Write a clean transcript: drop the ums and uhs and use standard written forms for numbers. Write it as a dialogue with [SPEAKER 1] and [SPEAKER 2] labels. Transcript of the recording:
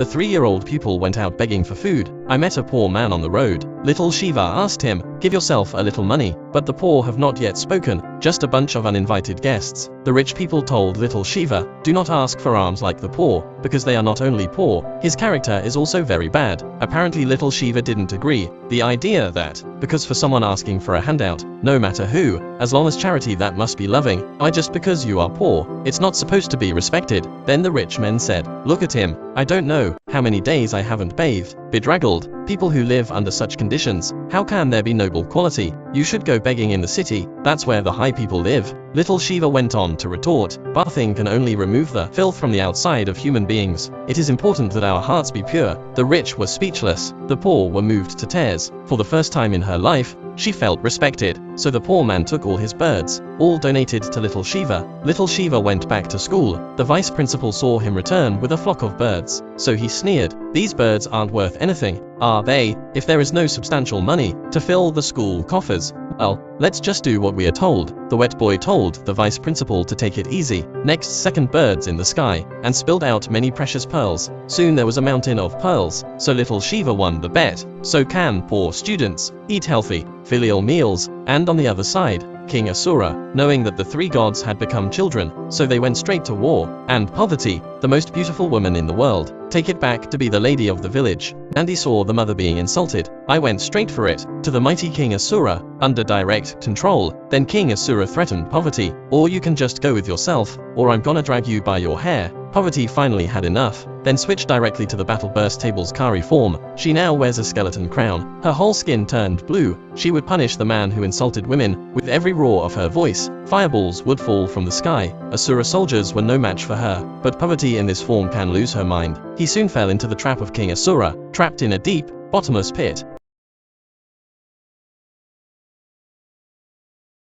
[SPEAKER 1] The 3-year-old pupil went out begging for food. I met a poor man on the road. Little Shiva asked him, "Give yourself a little money." But the poor have not yet spoken, just a bunch of uninvited guests. The rich people told little Shiva, "Do not ask for alms like the poor, because they are not only poor, his character is also very bad." Apparently little Shiva didn't agree. The idea that, because for someone asking for a handout, no matter who, as long as charity, that must be loving, just because you are poor, it's not supposed to be respected. Then the rich men said, "Look at him, I don't know how many days I haven't bathed." Bedraggled, people who live under such conditions, how can there be noble quality? You should go begging in the city, that's where the high people live. Little Shiva went on to retort, "Bathing can only remove the filth from the outside of human beings. It is important that our hearts be pure." The rich were speechless, the poor were moved to tears. For the first time in her life, she felt respected. So the poor man took all his birds, all donated to little Shiva. Little Shiva went back to school. The vice principal saw him return with a flock of birds. So he sneered, "These birds aren't worth anything, are they, if there is no substantial money to fill the school coffers? Well, let's just do what we are told." The wet boy told the vice principal to take it easy. Next second, birds in the sky, and spilled out many precious pearls. Soon there was a mountain of pearls, so little Shiva won the bet. So can poor students eat healthy, filial meals. And on the other side, King Asura, knowing that the 3 gods had become children, so they went straight to war. And poverty, the most beautiful woman in the world, take it back to be the lady of the village. And he saw the mother being insulted. I went straight for it, to the mighty King Asura, under direct control. Then King Asura threatened poverty, "Or you can just go with yourself, or I'm gonna drag you by your hair." Poverty finally had enough, then switched directly to the battle burst table's Kari form. She now wears a skeleton crown. Her whole skin turned blue. She would punish the man who insulted women. With every roar of her voice, fireballs would fall from the sky. Asura soldiers were no match for her, but poverty in this form can lose her mind. He soon fell into the trap of King Asura, trapped in a deep, bottomless pit.